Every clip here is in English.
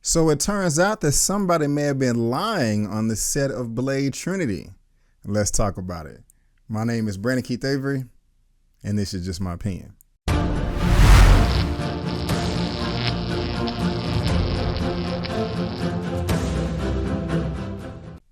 So it turns out that somebody may have been lying on the set of Blade Trinity. Let's talk about it. My name is Brandon Keith Avery, and this is just my opinion.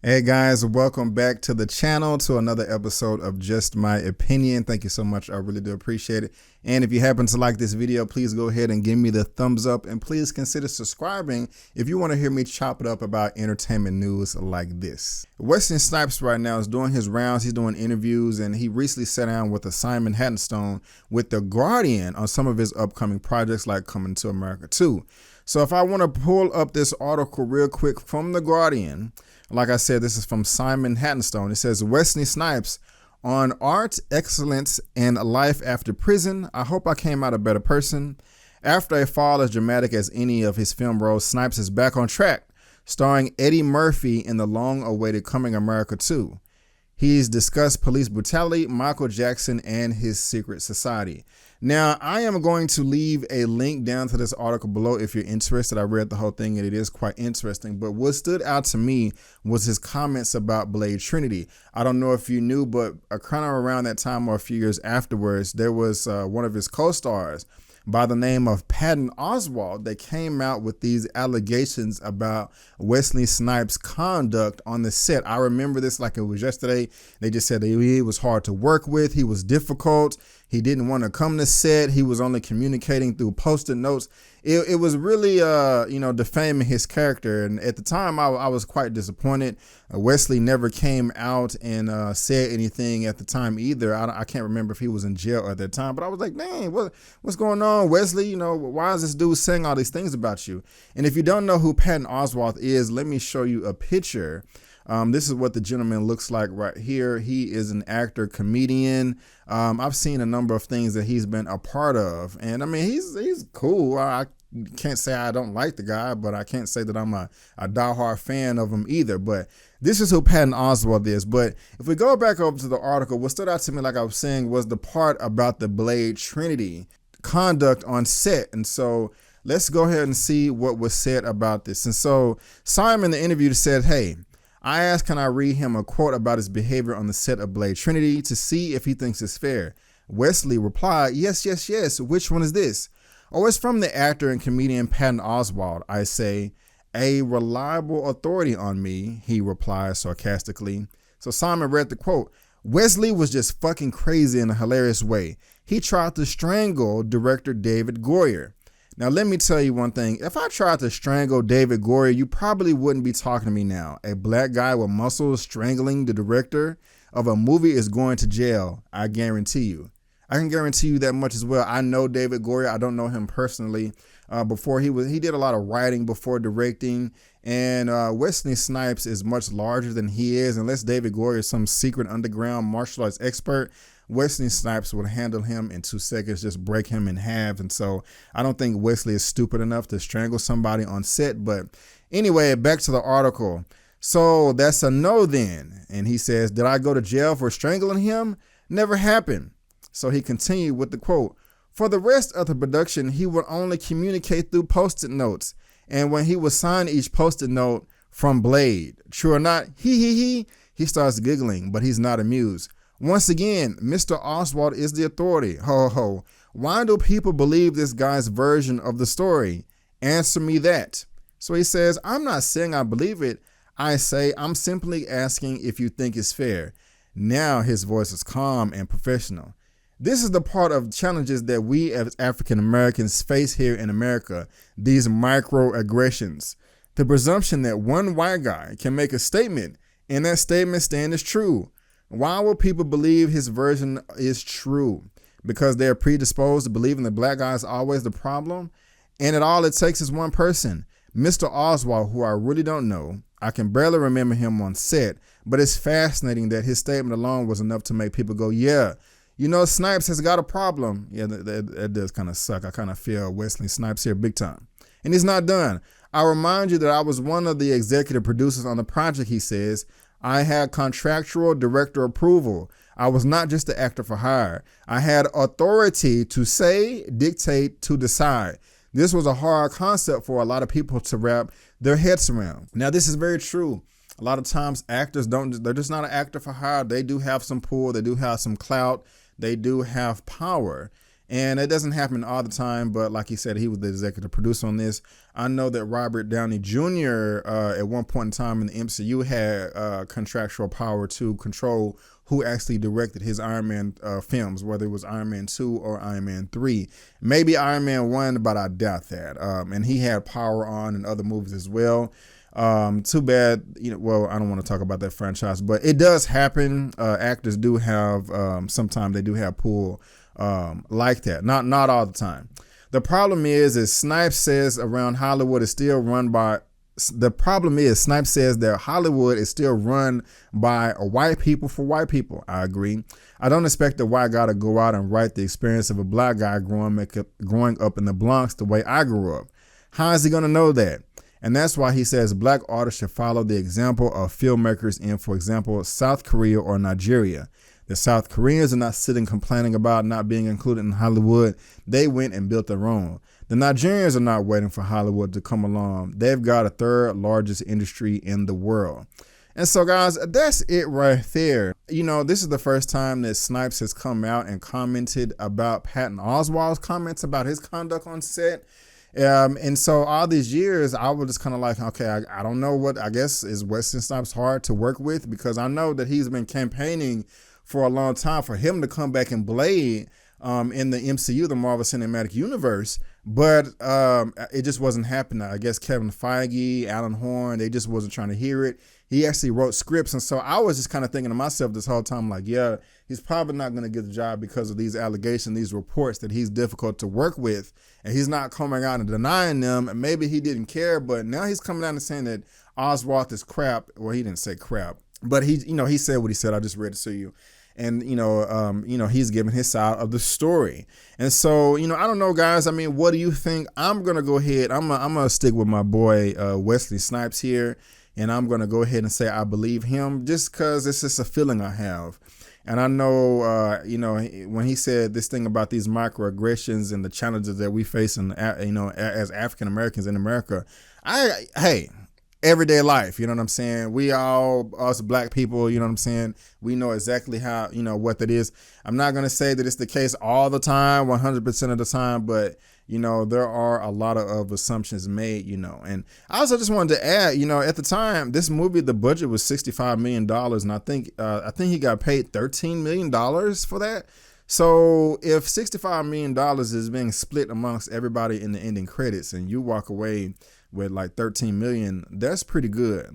Hey guys, welcome back to the channel, to another episode of Just My Opinion. Thank you so much. I really do appreciate it. And if you happen to like this video, please go ahead and give me the thumbs up, and please consider subscribing if you want to hear me chop it up about entertainment news like this. Wesley Snipes right now is doing his rounds. He's doing interviews, and he recently sat down with Simon Hattenstone with The Guardian on some of his upcoming projects like Coming to America 2. So if I want to pull up this article real quick from The Guardian, like I said, this is from Simon Hattenstone. It says, Wesley Snipes on art, excellence, and life after prison. I hope I came out a better person. After a fall as dramatic as any of his film roles, Snipes is back on track, starring Eddie Murphy in the long-awaited Coming America 2. He's discussed police brutality, Michael Jackson, and his secret society. Now, I am going to leave a link down to this article below if you're interested. I read the whole thing, and it is quite interesting. But what stood out to me was his comments about Blade Trinity. I don't know if you knew, but kind of around that time or a few years afterwards, there was one of his co-stars by the name of Patton Oswalt that came out with these allegations about Wesley Snipes' conduct on the set. I remember this like it was yesterday. They just said that he was hard to work with. He was difficult. He didn't want to come to set. He was only communicating through Post-it notes. It was really, defaming his character. And at the time, I was quite disappointed. Wesley never came out and said anything at the time either. I can't remember if he was in jail at that time, but I was like, man, what's going on, Wesley? You know, why is this dude saying all these things about you? And if you don't know who Patton Oswalt is, let me show you a picture. This is what the gentleman looks like right here. He is an actor, comedian. I've seen a number of things that he's been a part of, and I mean, he's cool. I can't say I don't like the guy, but I can't say that I'm a diehard fan of him either. But this is who Patton Oswalt is. But if we go back over to the article, what stood out to me, like I was saying, was the part about the Blade Trinity conduct on set. And so let's go ahead and see what was said about this. And so Simon in the interview said, hey, I asked, can I read him a quote about his behavior on the set of Blade Trinity to see if he thinks it's fair? Wesley replied, yes. Which one is this? Oh, it's from the actor and comedian Patton Oswalt. I say, a reliable authority on me, he replied sarcastically. So Simon read the quote. Wesley was just fucking crazy in a hilarious way. He tried to strangle director David Goyer. Now, let me tell you one thing. If I tried to strangle David Goyer, you probably wouldn't be talking to me now. A black guy with muscles strangling the director of a movie is going to jail. I guarantee you. I can guarantee you that much as well. I know David Goyer. I don't know him personally. Before he did a lot of writing before directing. And Wesley Snipes is much larger than he is. Unless David Goyer is some secret underground martial arts expert, Wesley Snipes would handle him in 2 seconds, just break him in half. And so I don't think Wesley is stupid enough to strangle somebody on set. But anyway, back to the article. So that's a no then. And he says, did I go to jail for strangling him? Never happened. So he continued with the quote, for the rest of the production, he would only communicate through Post-it notes. And when he would sign each Post-it note from Blade, true or not, he starts giggling, but he's not amused. Once again, Mr. Oswalt is the authority. Ho, ho. Why do people believe this guy's version of the story? Answer me that. So he says, I'm not saying I believe it. I say, I'm simply asking if you think it's fair. Now his voice is calm and professional. This is the part of challenges that we as African Americans face here in America, these microaggressions. The presumption that one white guy can make a statement and that statement stand as true. Why will people believe his version is true? Because they're predisposed to believing the black guy is always the problem? And all it takes is one person, Mr. Oswalt, who I really don't know. I can barely remember him on set, but it's fascinating that his statement alone was enough to make people go, yeah, you know, Snipes has got a problem. Yeah, that does kind of suck. I kind of feel Wesley Snipes here big time. And he's not done. I remind you that I was one of the executive producers on the project, he says. I had contractual director approval. I was not just the actor for hire. I had authority to say, dictate, to decide. this was a hard concept for a lot of people to wrap their heads around. Now, this is very true. A lot of times actors they're just not an actor for hire. They do have some pull, they do have some clout, they do have power. And it doesn't happen all the time, but like he said, he was the executive producer on this. I know that Robert Downey Jr. At one point in time in the MCU had contractual power to control who actually directed his Iron Man films, whether it was Iron Man 2 or Iron Man 3. Maybe Iron Man 1, but I doubt that. And he had power on in other movies as well. Too bad, well, I don't want to talk about that franchise, but it does happen. Actors do have, sometimes they do have pull like that. Not all the time. The problem is Snipes says around Hollywood is still run by, Snipes says that Hollywood is still run by white people for white people. I agree. I don't expect a white guy to go out and write the experience of a black guy growing up in the Bronx the way I grew up. How is he going to know that? And that's why he says black artists should follow the example of filmmakers in, for example, South Korea or Nigeria. The South Koreans are not sitting complaining about not being included in Hollywood. They went and built their own. The Nigerians are not waiting for Hollywood to come along. They've got a third largest industry in the world. And so, guys, that's it right there. This is the first time that Snipes has come out and commented about Patton Oswalt's comments about his conduct on set. And so all these years, I was just kind of like, okay, I don't know what, I guess, is Wesley Snipes hard to work with, because I know that he's been campaigning for a long time for him to come back and Blade in the MCU, the Marvel Cinematic Universe, but it just wasn't happening. I guess Kevin Feige, Alan Horn, they just wasn't trying to hear it. He actually wrote scripts, and so I was just kind of thinking to myself this whole time, like, yeah, he's probably not going to get the job because of these allegations, these reports that he's difficult to work with, and he's not coming out and denying them, and maybe he didn't care, but now he's coming out and saying that Oswalt is crap. Well, he didn't say crap, but he said what he said. I just read it to you. And, he's giving his side of the story. And so, I don't know, guys. I mean, what do you think? I'm going to go ahead. I'm going to stick with my boy, Wesley Snipes here. And I'm going to go ahead and say I believe him, just because it's just a feeling I have. And I know, when he said this thing about these microaggressions and the challenges that we face, as African Americans in America, everyday life, you know what I'm saying? We all, us black people, you know what I'm saying? We know exactly how, what that is. I'm not going to say that it's the case all the time, 100% of the time, but, there are a lot of assumptions made, And I also just wanted to add, at the time, this movie, the budget was $65 million. And I think he got paid $13 million for that. So if $65 million is being split amongst everybody in the ending credits and you walk away with like 13 million, that's pretty good.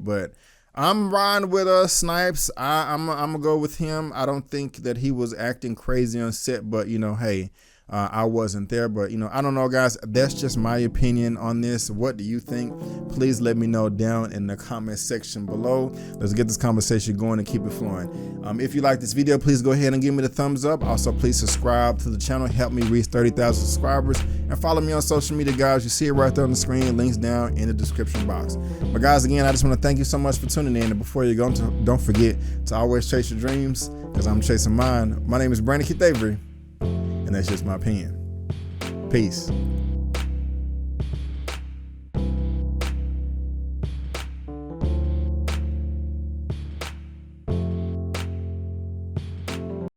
But I'm riding with Snipes. I'm gonna go with him. I don't think that he was acting crazy on set, but hey, I wasn't there, but I don't know, guys. That's just my opinion on this. What do you think? Please let me know down in the comment section below. Let's get this conversation going and keep it flowing. If you like this video, please go ahead and give me the thumbs up. Also, please subscribe to the channel. Help me reach 30,000 subscribers, and follow me on social media, guys. You see it right there on the screen. Links down in the description box. But guys, again, I just want to thank you so much for tuning in. And before you go, don't forget to always chase your dreams, because I'm chasing mine. My name is Brandon Keith Avery, and that's just my opinion. Peace.